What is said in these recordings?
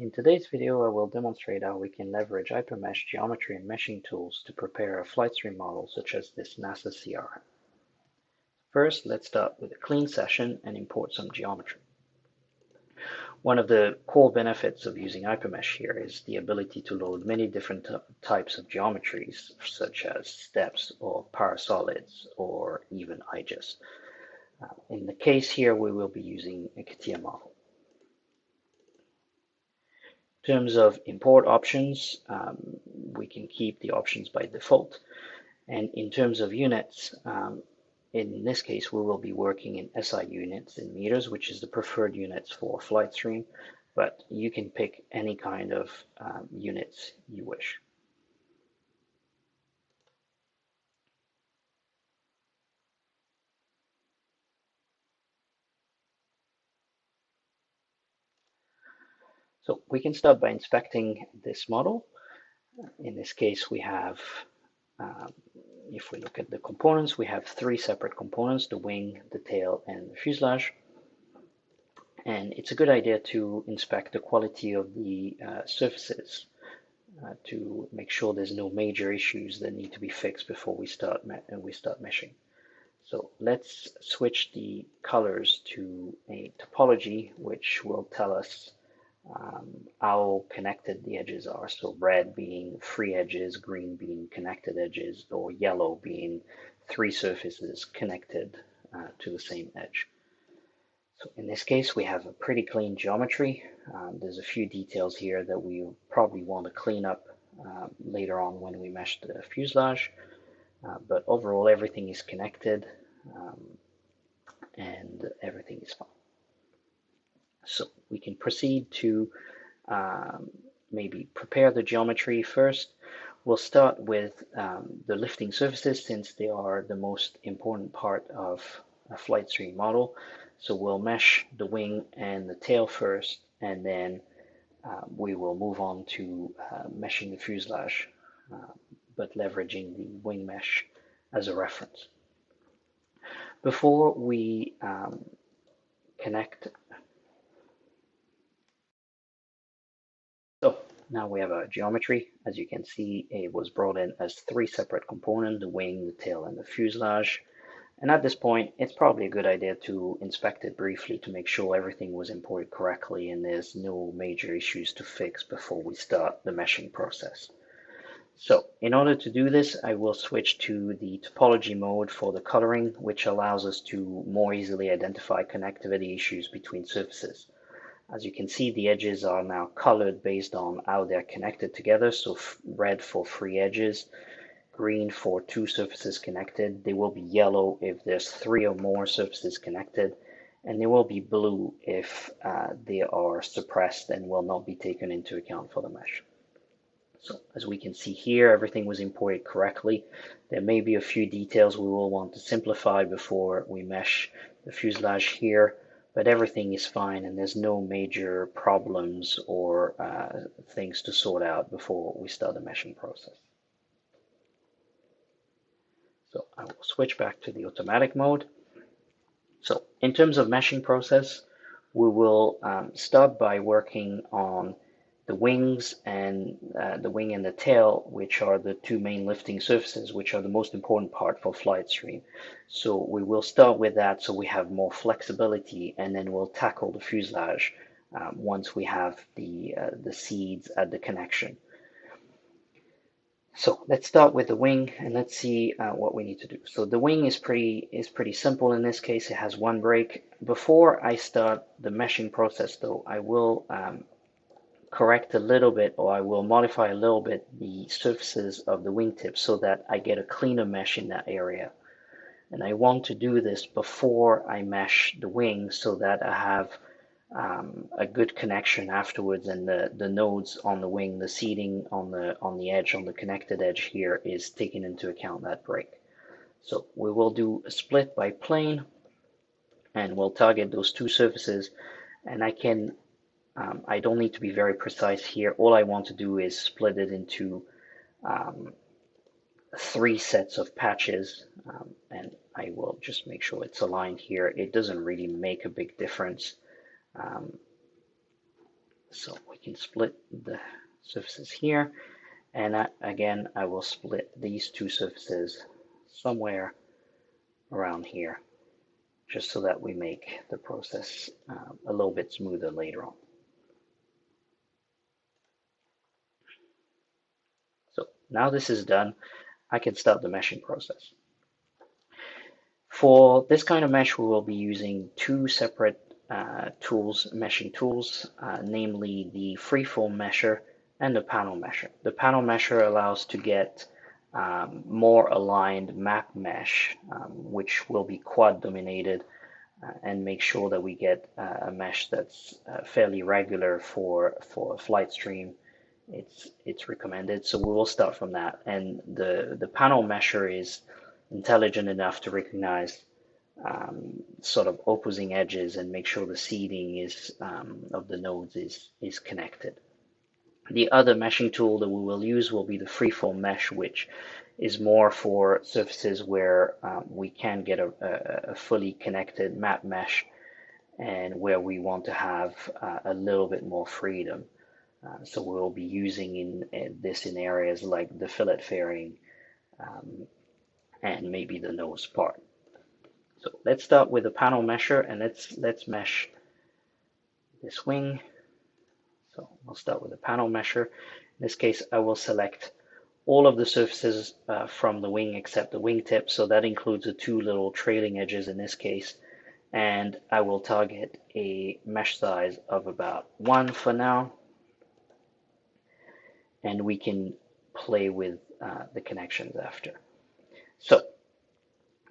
In today's video, I will demonstrate how we can leverage HyperMesh geometry and meshing tools to prepare a flight stream model such as this NASA CRM. First, let's start with a clean session and import some geometry. One of the core benefits of using HyperMesh here is the ability to load many different types of geometries, such as steps or parasolids or even IGES. In the case here, we will be using a CATIA model. In terms of import options, we can keep the options by default. And in terms of units, in this case, we will be working in SI units in meters, which is the preferred units for Flightstream, but you can pick any kind of units you wish. So we can start by inspecting this model. In this case, we have, if we look at the components, we have three separate components: the wing, the tail, and the fuselage. And it's a good idea to inspect the quality of the surfaces to make sure there's no major issues that need to be fixed before we start meshing. So let's switch the colors to a topology, which will tell us how connected the edges are. So red being free edges, green being connected edges, or yellow being three surfaces connected to the same edge. So in this case, we have a pretty clean geometry. There's a few details here that we probably want to clean up later on when we mesh the fuselage. But overall, everything is connected and everything is fine. So we can proceed to maybe prepare the geometry first. We'll start with the lifting surfaces, since they are the most important part of a flight stream model. So we'll mesh the wing and the tail first, and then we will move on to meshing the fuselage, but leveraging the wing mesh as a reference. Before we connect, so now we have a geometry. As you can see, it was brought in as three separate components: the wing, the tail, and the fuselage. And at this point, it's probably a good idea to inspect it briefly to make sure everything was imported correctly and there's no major issues to fix before we start the meshing process. So in order to do this, I will switch to the topology mode for the coloring, which allows us to more easily identify connectivity issues between surfaces. As you can see, the edges are now colored based on how they're connected together. So red for free edges, green for two surfaces connected. They will be yellow if there's three or more surfaces connected, and they will be blue if they are suppressed and will not be taken into account for the mesh. So as we can see here, everything was imported correctly. There may be a few details we will want to simplify before we mesh the fuselage here, but everything is fine and there's no major problems or things to sort out before we start the meshing process. So I will switch back to the automatic mode. So in terms of meshing process, we will start by working on the wings and the tail, which are the two main lifting surfaces, which are the most important part for Flightstream. So we will start with that so we have more flexibility, and then we'll tackle the fuselage once we have the seeds at the connection. So let's start with the wing and let's see what we need to do. So the wing is pretty simple in this case. It has one brake. Before I start the meshing process, though, I will correct a little bit, or I will modify a little bit the surfaces of the wingtip so that I get a cleaner mesh in that area. And I want to do this before I mesh the wing so that I have a good connection afterwards, and the nodes on the wing, the seating on the edge, on the connected edge here, is taken into account that break. So we will do a split by plane, and we'll target those two surfaces. And I don't need to be very precise here. All I want to do is split it into three sets of patches, and I will just make sure it's aligned here. It doesn't really make a big difference. So we can split the surfaces here, and again, I will split these two surfaces somewhere around here, just so that we make the process a little bit smoother later on. So now this is done, I can start the meshing process. For this kind of mesh, we will be using two separate meshing tools, namely the freeform mesher and the panel mesher. The panel mesher allows to get more aligned map mesh, which will be quad dominated, and make sure that we get a mesh that's fairly regular for a flight stream. It's recommended. So we will start from that. And the panel mesher is intelligent enough to recognize sort of opposing edges and make sure the seeding is of the nodes is connected. The other meshing tool that we will use will be the freeform mesh, which is more for surfaces where we can get a fully connected map mesh and where we want to have a little bit more freedom. So we'll be using this in areas like the fillet fairing and maybe the nose part. So let's start with the panel mesher, and let's mesh this wing. So I'll start with the panel mesher. In this case, I will select all of the surfaces from the wing except the wingtip. So that includes the two little trailing edges in this case. And I will target a mesh size of about 1 for now. And we can play with the connections after. So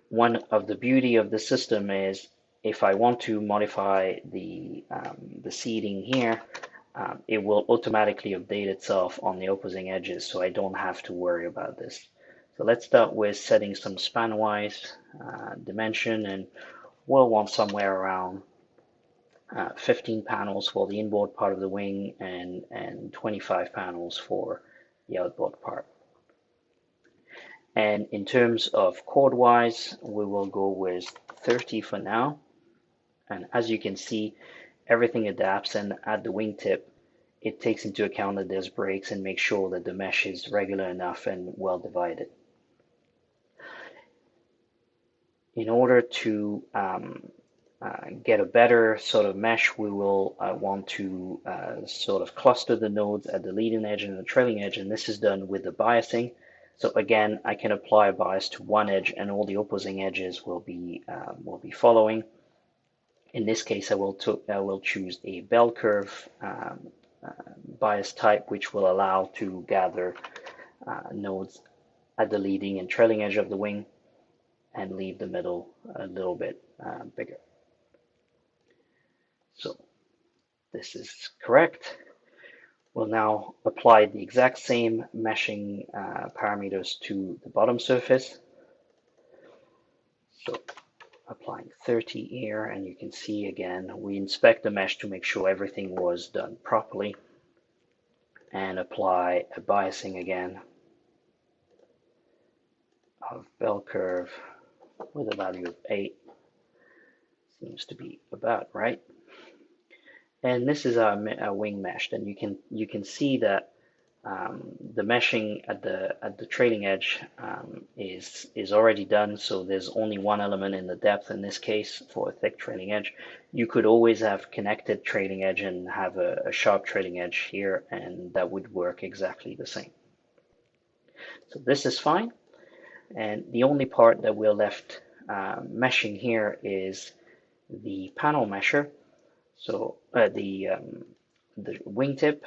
one of the beauty of the system is if I want to modify the seeding here, it will automatically update itself on the opposing edges, so I don't have to worry about this. So let's start with setting some span-wise dimension, and we'll want somewhere around 15 panels for the inboard part of the wing and 25 panels for the outboard part. And in terms of chord-wise, we will go with 30 for now. And as you can see, everything adapts, and at the wingtip, it takes into account that there's breaks and makes sure that the mesh is regular enough and well divided. In order to get a better sort of mesh, we will want to sort of cluster the nodes at the leading edge and the trailing edge, and this is done with the biasing. So again, I can apply a bias to one edge, and all the opposing edges will be following. In this case, I will choose a bell curve bias type, which will allow to gather nodes at the leading and trailing edge of the wing and leave the middle a little bit bigger. So this is correct. We'll now apply the exact same meshing parameters to the bottom surface. So applying 30 here, and you can see again, we inspect the mesh to make sure everything was done properly, and apply a biasing again of bell curve with a value of 8. Seems to be about right. And this is our wing meshed, and you can see that the meshing at the trailing edge is already done. So there's only one element in the depth in this case for a thick trailing edge. You could always have connected trailing edge and have a sharp trailing edge here, and that would work exactly the same. So this is fine, and the only part that we're left meshing here is the panel mesher. So the wingtip,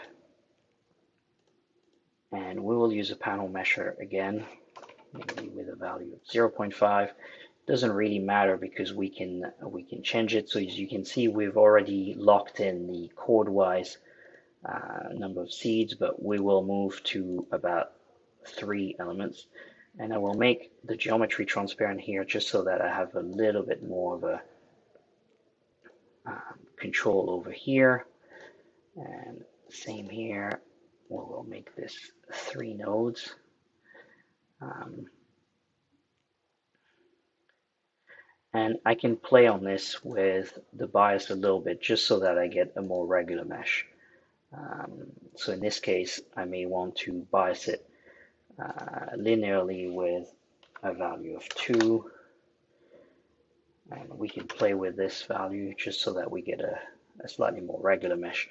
and we will use a panel mesher again, maybe with a value of 0.5. Doesn't really matter because we can change it. So as you can see, we've already locked in the chord-wise number of seeds, but we will move to about 3 elements. And I will make the geometry transparent here just so that I have a little bit more of a control over here, and same here. We'll make this 3 nodes. And I can play on this with the bias a little bit just so that I get a more regular mesh. So in this case, I may want to bias it linearly with a value of 2. And we can play with this value just so that we get a slightly more regular mesh.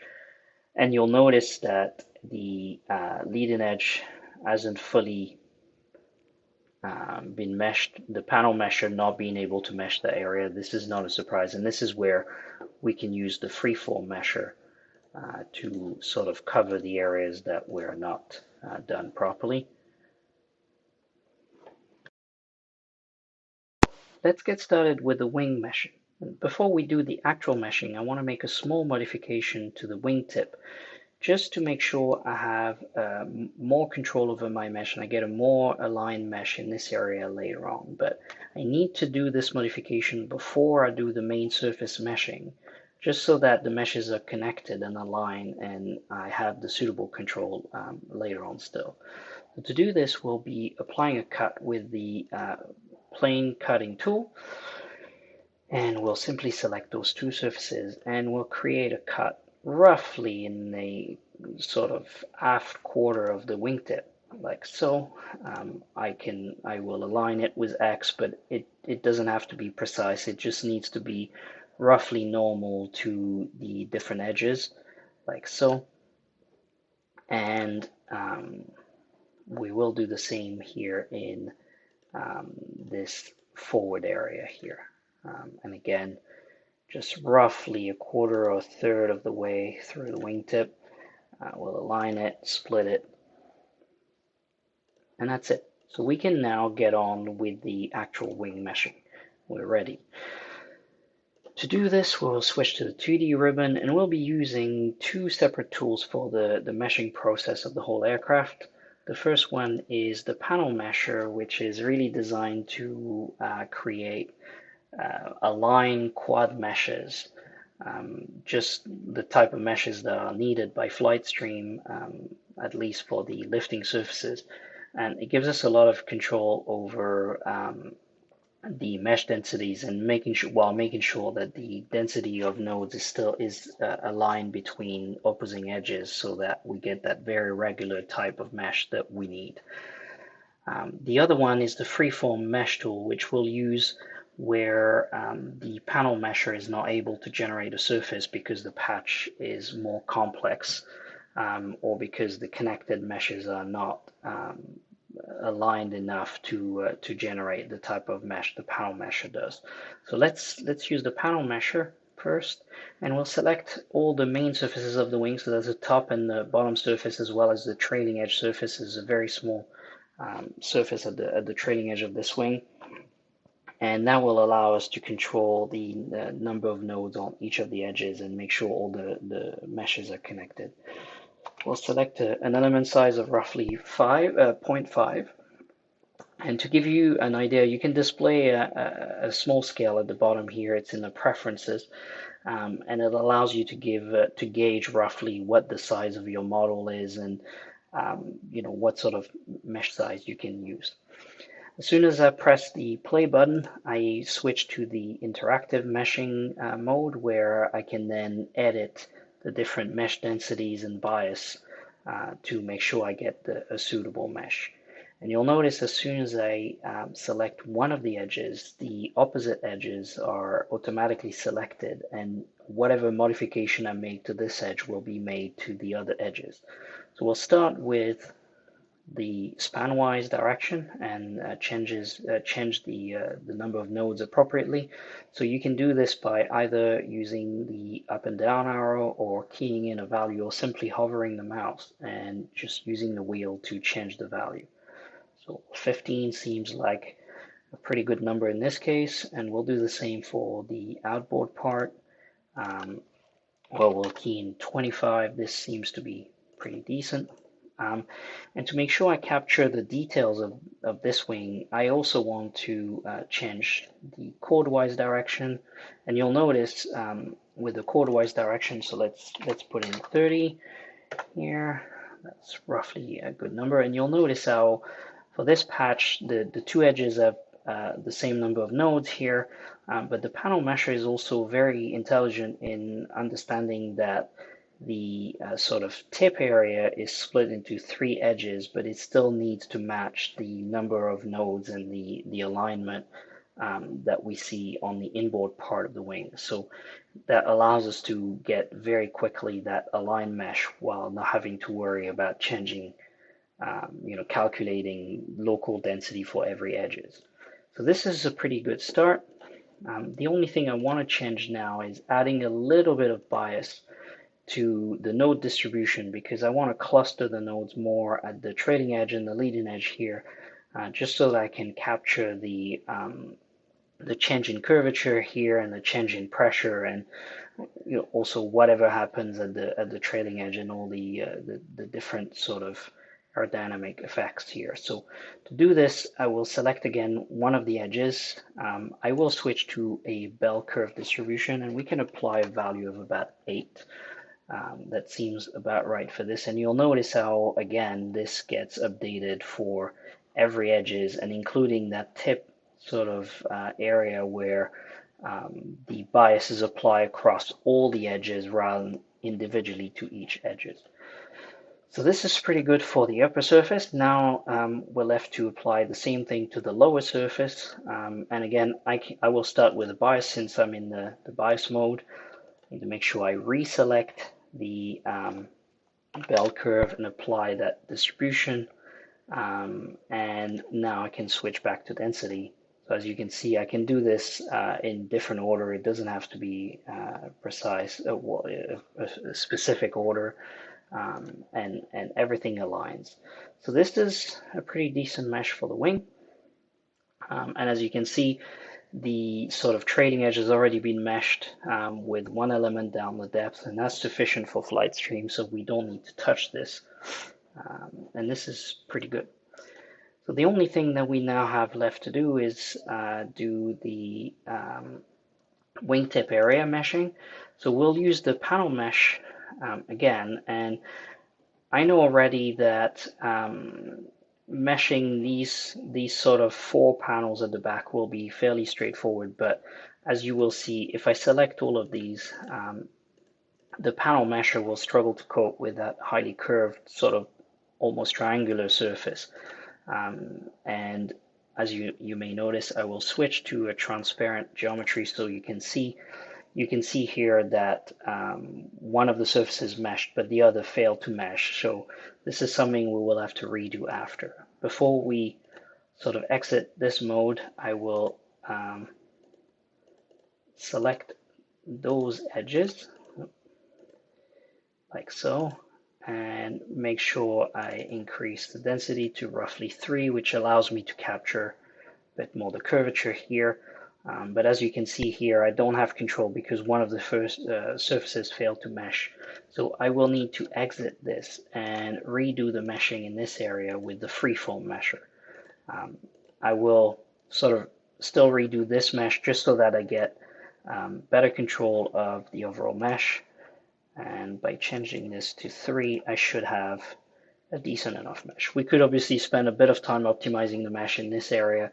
And you'll notice that the leading edge hasn't fully been meshed. The panel mesher not being able to mesh the area, this is not a surprise. And this is where we can use the freeform mesher to sort of cover the areas that were not done properly. Let's get started with the wing meshing. Before we do the actual meshing, I want to make a small modification to the wingtip just to make sure I have more control over my mesh and I get a more aligned mesh in this area later on. But I need to do this modification before I do the main surface meshing, just so that the meshes are connected and aligned and I have the suitable control later on still. So to do this, we'll be applying a cut with the plane cutting tool, and we'll simply select those two surfaces and we'll create a cut roughly in the sort of aft quarter of the wingtip, like so. I will align it with X, but it doesn't have to be precise. It just needs to be roughly normal to the different edges, like so. And we will do the same here in this forward area here. And again, just roughly a quarter or a third of the way through the wingtip. We'll align it, split it, and that's it. So we can now get on with the actual wing meshing. We're ready. To do this, we'll switch to the 2D ribbon, and we'll be using two separate tools for the meshing process of the whole aircraft. The first one is the panel mesher, which is really designed to create align quad meshes, just the type of meshes that are needed by Flightstream, at least for the lifting surfaces. And it gives us a lot of control over the mesh densities and making sure that the density of nodes is aligned between opposing edges so that we get that very regular type of mesh that we need. The other one is the freeform mesh tool, which we'll use where the panel mesher is not able to generate a surface because the patch is more complex, or because the connected meshes are not aligned enough to generate the type of mesh the panel mesher does. So let's use the panel mesher first, and we'll select all the main surfaces of the wing. So there's the top and the bottom surface, as well as the trailing edge surface is a very small surface at the trailing edge of this wing. And that will allow us to control the number of nodes on each of the edges and make sure all the meshes are connected. We'll select an element size of roughly 0.5. And to give you an idea, you can display a small scale at the bottom here. It's in the preferences, and it allows you to gauge roughly what the size of your model is and what sort of mesh size you can use. As soon as I press the play button, I switch to the interactive meshing mode, where I can then edit the different mesh densities and bias to make sure I get a suitable mesh. And you'll notice as soon as I select one of the edges, the opposite edges are automatically selected, and whatever modification I make to this edge will be made to the other edges. So we'll start with the span-wise direction and change the number of nodes appropriately. So you can do this by either using the up and down arrow or keying in a value, or simply hovering the mouse and just using the wheel to change the value. So 15 seems like a pretty good number in this case, and we'll do the same for the outboard part. We'll key in 25. This seems to be pretty decent. And to make sure I capture the details of this wing, I also want to change the chordwise direction. And you'll notice with the chordwise direction, so let's put in 30 here. That's roughly a good number. And you'll notice how for this patch, the two edges have the same number of nodes here, but the panel mesher is also very intelligent in understanding that the sort of tip area is split into three edges, but it still needs to match the number of nodes and the alignment that we see on the inboard part of the wing. So that allows us to get very quickly that align mesh while not having to worry about changing, calculating local density for every edges. So this is a pretty good start. The only thing I want to change now is adding a little bit of bias to the node distribution, because I want to cluster the nodes more at the trailing edge and the leading edge here, just so that I can capture the change in curvature here and the change in pressure, and also whatever happens at the trailing edge and all the different sort of aerodynamic effects here. So to do this, I will select again one of the edges. I will switch to a bell curve distribution, and we can apply a value of about 8. That seems about right for this, and you'll notice how, again, this gets updated for every edges, and including that tip sort of area where the biases apply across all the edges rather than individually to each edges. So this is pretty good for the upper surface. Now we're left to apply the same thing to the lower surface. And again, I will start with a bias since I'm in the bias mode. I need to make sure I reselect the bell curve and apply that distribution. And now I can switch back to density. So as you can see, I can do this in different order. It doesn't have to be precise, a specific order, and everything aligns. So this is a pretty decent mesh for the wing. And as you can see, the sort of trailing edge has already been meshed with one element down the depth, and that's sufficient for Flightstream, so we don't need to touch this. And this is pretty good. So the only thing that we now have left to do is do the wingtip area meshing. So we'll use the panel mesh again, and I know already that meshing these sort of 4 panels at the back will be fairly straightforward, but as you will see, if I select all of these, the panel mesher will struggle to cope with that highly curved sort of almost triangular surface. And as you may notice, I will switch to a transparent geometry so you can see here that one of the surfaces meshed, but the other failed to mesh. So this is something we will have to redo after. Before we sort of exit this mode, I will select those edges like so, and make sure I increase the density to roughly 3, which allows me to capture a bit more the curvature here. But as you can see here, I don't have control because one of the first surfaces failed to mesh. So I will need to exit this and redo the meshing in this area with the freeform mesher. I will sort of still redo this mesh just so that I get better control of the overall mesh. And by changing this to 3, I should have a decent enough mesh. We could obviously spend a bit of time optimizing the mesh in this area,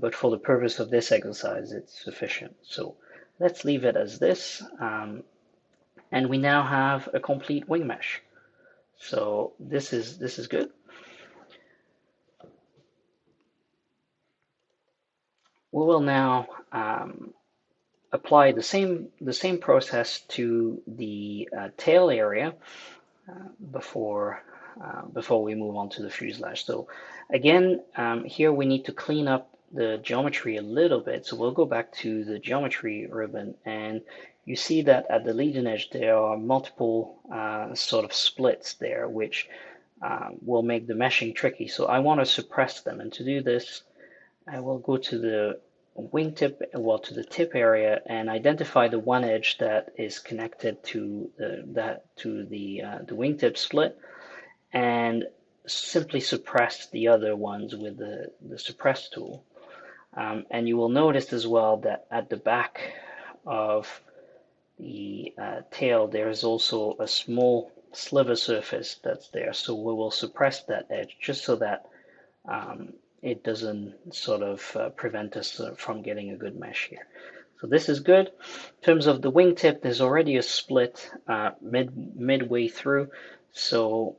but for the purpose of this exercise, it's sufficient. So let's leave it as this. And we now have a complete wing mesh. So this is good. We will now apply the same process to the tail area before we move on to the fuselage. So again, here we need to clean up the geometry a little bit. So we'll go back to the geometry ribbon, and you see that at the leading edge there are multiple sort of splits there, which will make the meshing tricky. So I want to suppress them, and to do this, I will go to the wingtip, well, to the tip area, and identify the one edge that is connected to the wingtip split, and simply suppress the other ones with the suppress tool. And you will notice as well that at the back of the tail there is also a small sliver surface that's there, so we will suppress that edge just so that it doesn't sort of prevent us from getting a good mesh here. So this is good. In terms of the wingtip, there's already a split midway through, so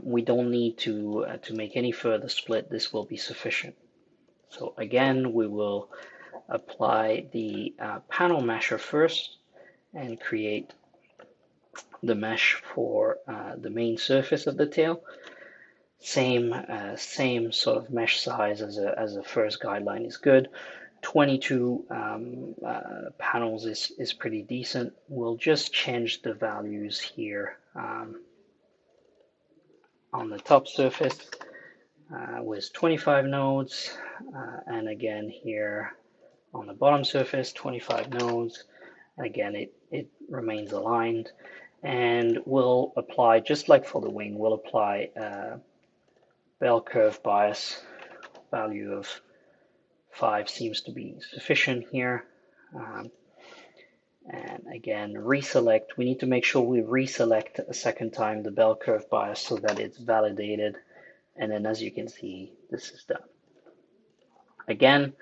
we don't need to make any further split. This will be sufficient. So again, we will apply the panel mesher first and create the mesh for the main surface of the tail. Same sort of mesh size as a first guideline is good. 22 panels is pretty decent. We'll just change the values here on the top surface with 25 nodes, and again here on the bottom surface 25 nodes. Again, it remains aligned, and we'll apply, just like for the wing, we'll apply bell curve bias. Value of 5 seems to be sufficient here. And again, reselect. We need to make sure we reselect a second time the bell curve bias so that it's validated. And then as you can see, this is done. Again,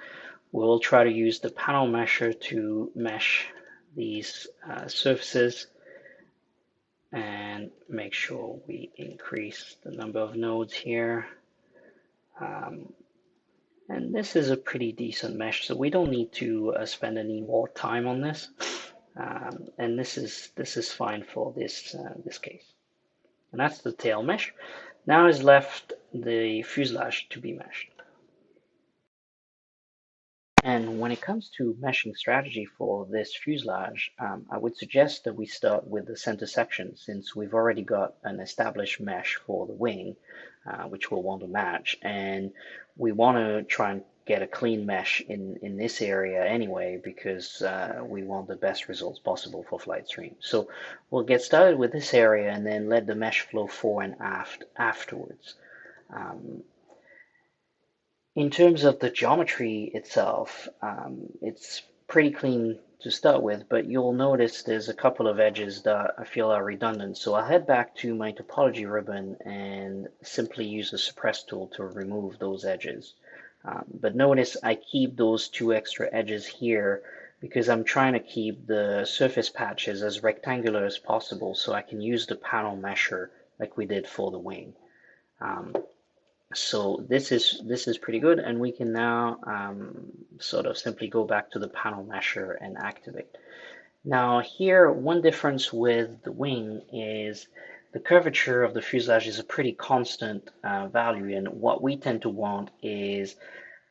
we'll try to use the panel mesher to mesh these surfaces and make sure we increase the number of nodes here. And this is a pretty decent mesh, so we don't need to spend any more time on this. And this is fine for this case. And that's the tail mesh. Now is left the fuselage to be meshed. And when it comes to meshing strategy for this fuselage, I would suggest that we start with the center section, since we've already got an established mesh for the wing, which we'll want to match. And we want to try and get a clean mesh in this area anyway, because we want the best results possible for Flightstream. So we'll get started with this area and then let the mesh flow fore and aft afterwards. In terms of the geometry itself, it's pretty clean to start with, but you'll notice there's a couple of edges that I feel are redundant. So I'll head back to my topology ribbon and simply use the suppress tool to remove those edges. But notice I keep those 2 extra edges here because I'm trying to keep the surface patches as rectangular as possible so I can use the panel mesher like we did for the wing. So this is pretty good, and we can now sort of simply go back to the panel mesher and activate. Now here, one difference with the wing is the curvature of the fuselage is a pretty constant value, and what we tend to want is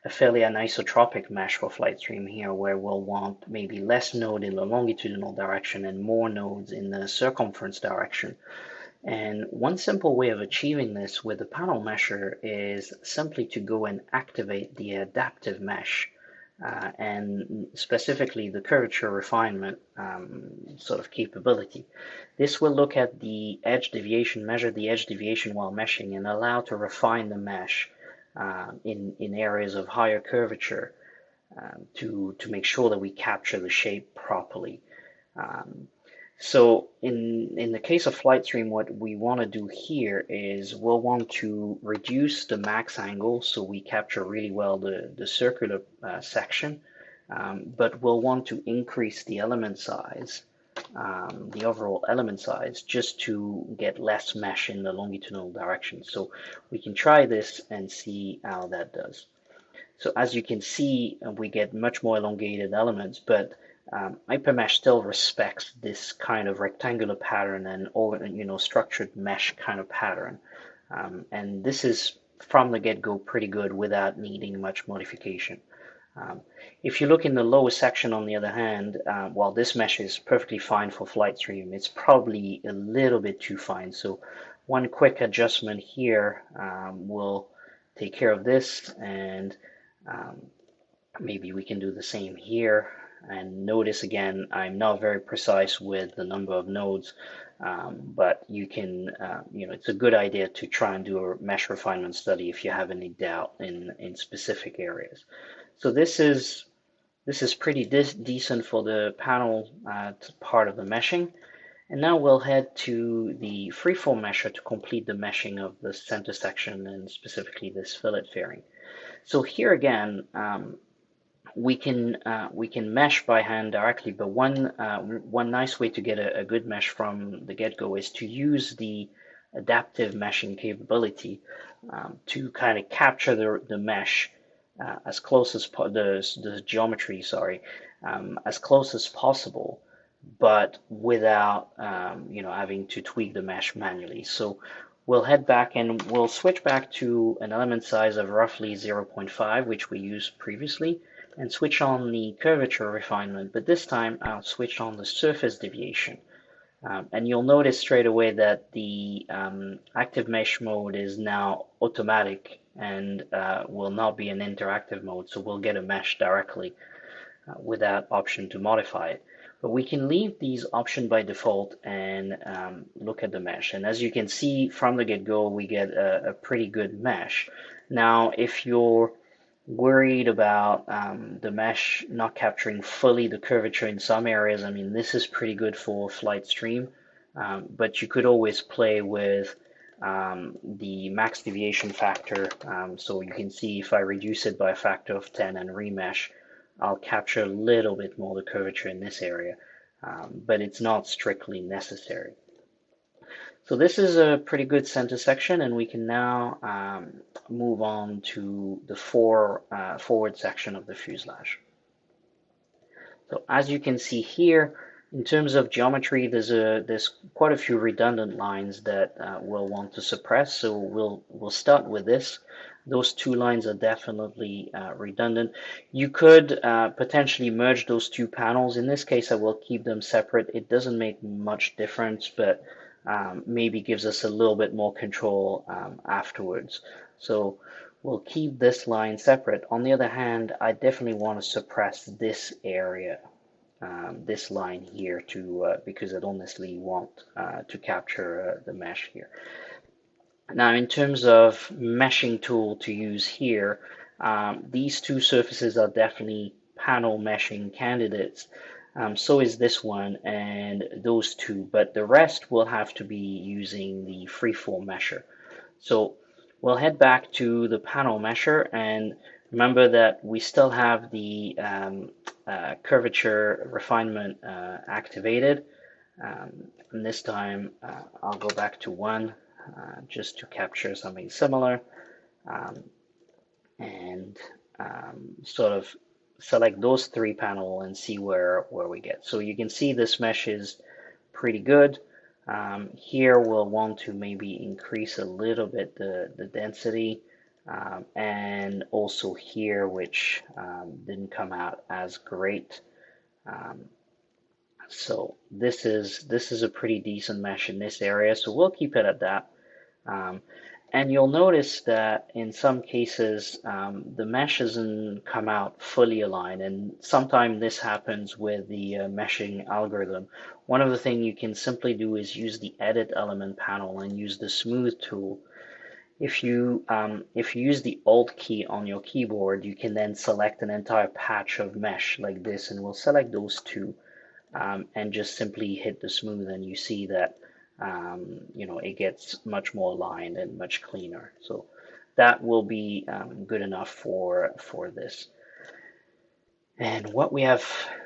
a fairly anisotropic mesh for Flightstream here, where we'll want maybe less node in the longitudinal direction and more nodes in the circumference direction. And one simple way of achieving this with the panel mesher is simply to go and activate the adaptive mesh, and specifically the curvature refinement sort of capability. This will look at the edge deviation, measure the edge deviation while meshing, and allow to refine the mesh in areas of higher curvature to make sure that we capture the shape properly. So in the case of Flightstream, what we want to do here is we'll want to reduce the max angle so we capture really well the circular section, but we'll want to increase the element size, the overall element size, just to get less mesh in the longitudinal direction. So we can try this and see how that does. So as you can see, we get much more elongated elements, but HyperMesh still respects this kind of rectangular pattern and structured mesh kind of pattern, and this is from the get-go pretty good without needing much modification. If you look in the lower section, on the other hand, while this mesh is perfectly fine for Flightstream, it's probably a little bit too fine. So one quick adjustment here will take care of this, and maybe we can do the same here. And notice again, I'm not very precise with the number of nodes, but you can, it's a good idea to try and do a mesh refinement study if you have any doubt in specific areas. So this is pretty decent for the panel part of the meshing. And now we'll head to the freeform mesher to complete the meshing of the center section and specifically this fillet fairing. So here again, we can mesh by hand directly, but one nice way to get a good mesh from the get-go is to use the adaptive meshing capability to kind of capture the mesh as close as the geometry, sorry, as close as possible, but without having to tweak the mesh manually. So we'll head back and we'll switch back to an element size of roughly 0.5, which we used previously, and switch on the curvature refinement, but this time I'll switch on the surface deviation. And you'll notice straight away that the active mesh mode is now automatic and will not be an interactive mode, so we'll get a mesh directly with that option to modify it. But we can leave these options by default and look at the mesh. And as you can see from the get-go, we get a pretty good mesh. Now, if you're worried about the mesh not capturing fully the curvature in some areas, I mean, this is pretty good for Flightstream, but you could always play with the max deviation factor. So you can see if I reduce it by a factor of 10 and remesh, I'll capture a little bit more the curvature in this area, but it's not strictly necessary. So this is a pretty good center section, and we can now move on to the forward section of the fuselage. So as you can see here, in terms of geometry, there's quite a few redundant lines that we'll want to suppress. So we'll start with this. Those two lines are definitely redundant. You could potentially merge those two panels. In this case, I will keep them separate. It doesn't make much difference, but maybe gives us a little bit more control afterwards. So we'll keep this line separate. On the other hand, I definitely want to suppress this area, this line here, because I don't necessarily want to capture the mesh here. Now, in terms of meshing tool to use here, these two surfaces are definitely panel meshing candidates. So is this one and those two, but the rest will have to be using the freeform mesher. So we'll head back to the panel mesher, and remember that we still have the curvature refinement activated. And this time I'll go back to 1 just to capture something similar, and sort of select those 3 panels and see where we get. So you can see this mesh is pretty good. Here we'll want to maybe increase a little bit the density, and also here, which didn't come out as great. So this is a pretty decent mesh in this area, so we'll keep it at that. And you'll notice that in some cases the mesh doesn't come out fully aligned, and sometimes this happens with the meshing algorithm. One of the things you can simply do is use the edit element panel and use the smooth tool. If you use the Alt key on your keyboard, you can then select an entire patch of mesh like this, and we'll select those two and just simply hit the smooth, and you see that it gets much more aligned and much cleaner. So that will be good enough for this. And what we have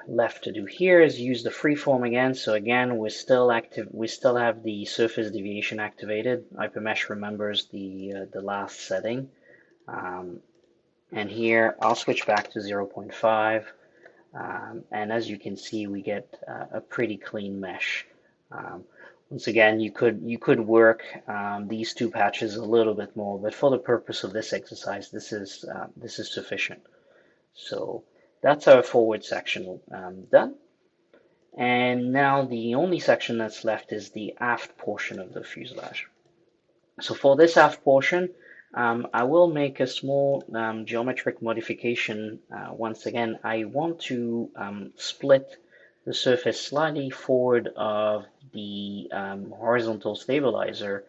left to do here is use the freeform again. So again, we're still active. We still have the surface deviation activated. HyperMesh remembers the last setting. And here I'll switch back to 0.5. And as you can see, we get a pretty clean mesh. Once again, you could work these two patches a little bit more, but for the purpose of this exercise, this is sufficient. So that's our forward section done. And now the only section that's left is the aft portion of the fuselage. So for this aft portion, I will make a small geometric modification. Once again, I want to split the surface slightly forward of the horizontal stabilizer,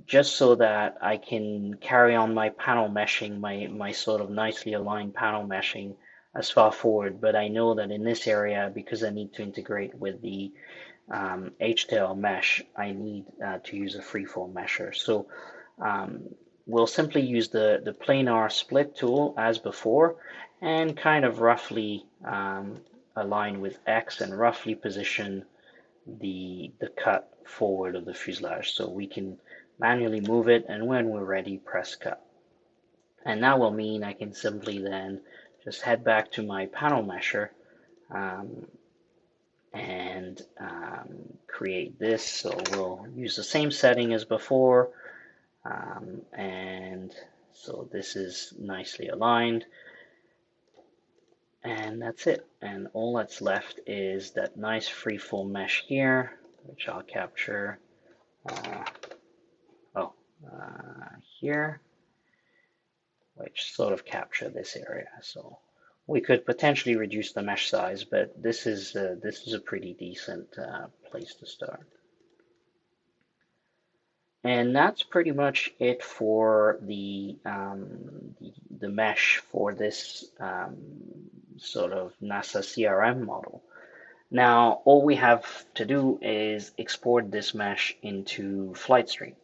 just so that I can carry on my panel meshing, my sort of nicely aligned panel meshing as far forward. But I know that in this area, because I need to integrate with the H-tail mesh, I need to use a freeform mesher. So we'll simply use the planar split tool as before and kind of roughly align with X and roughly position the cut forward of the fuselage so we can manually move it, and when we're ready, press cut. And that will mean I can simply then just head back to my panel mesher and create this. So we'll use the same setting as before, and so this is nicely aligned, and that's it. And all that's left is that nice freeform mesh here, which I'll capture here, which sort of capture this area. So we could potentially reduce the mesh size, but this is a pretty decent place to start. And that's pretty much it for the mesh for this sort of NASA CRM model. Now, all we have to do is export this mesh into Flightstream.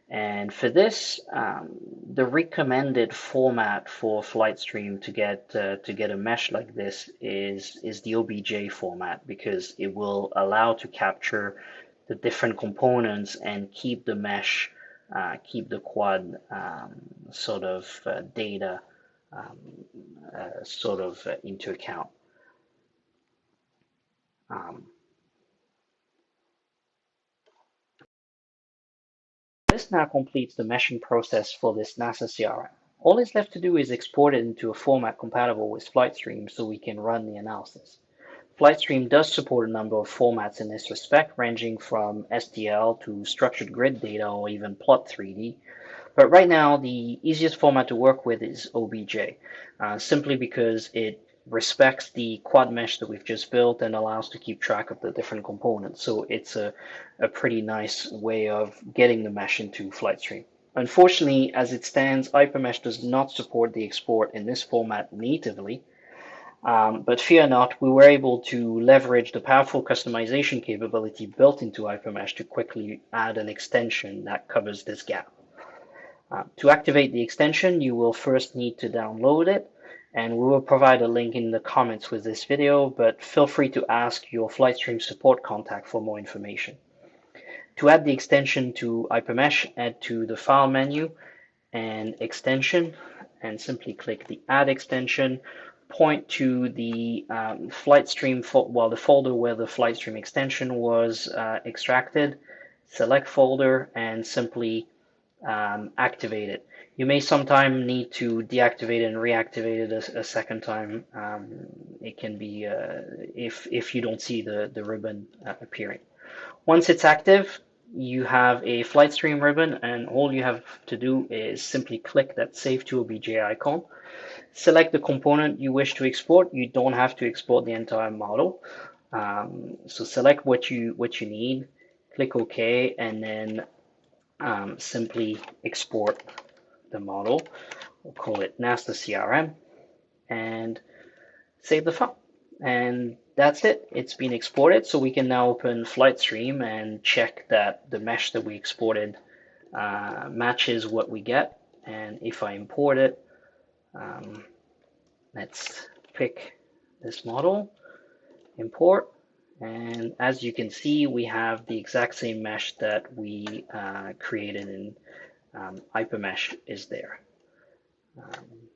And for this, the recommended format for Flightstream to get a mesh like this is the OBJ format, because it will allow to capture the different components and keep the mesh, keep the quad sort of data sort of into account. This now completes the meshing process for this NASA CRM. All is left to do is export it into a format compatible with Flightstream so we can run the analysis. Flightstream does support a number of formats in this respect, ranging from STL to structured grid data or even plot 3D. But right now, the easiest format to work with is OBJ, simply because it respects the quad mesh that we've just built and allows to keep track of the different components. So it's a pretty nice way of getting the mesh into Flightstream. Unfortunately, as it stands, HyperMesh does not support the export in this format natively. But fear not, we were able to leverage the powerful customization capability built into HyperMesh to quickly add an extension that covers this gap. To activate the extension, you will first need to download it, and we will provide a link in the comments with this video, but feel free to ask your Flightstream support contact for more information. To add the extension to HyperMesh, add to the File menu and Extension, and simply click the Add Extension. Point to the Flightstream, the folder where the Flightstream extension was extracted. Select folder and simply activate it. You may sometime need to deactivate it and reactivate it a second time. It can be if you don't see the ribbon appearing. Once it's active, you have a Flightstream ribbon, and all you have to do is simply click that Save to OBJ icon. Select the component you wish to export. You don't have to export the entire model. So select what you need, click OK, and then simply export the model. We'll call it NASA CRM and save the file. And that's it. It's been exported, so we can now open Flightstream and check that the mesh that we exported matches what we get. And if I import it, let's pick this model, import, and as you can see, we have the exact same mesh that we created in HyperMesh is there.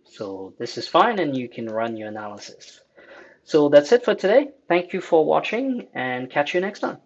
So this is fine, and you can run your analysis. So that's it for today. Thank you for watching, and catch you next time.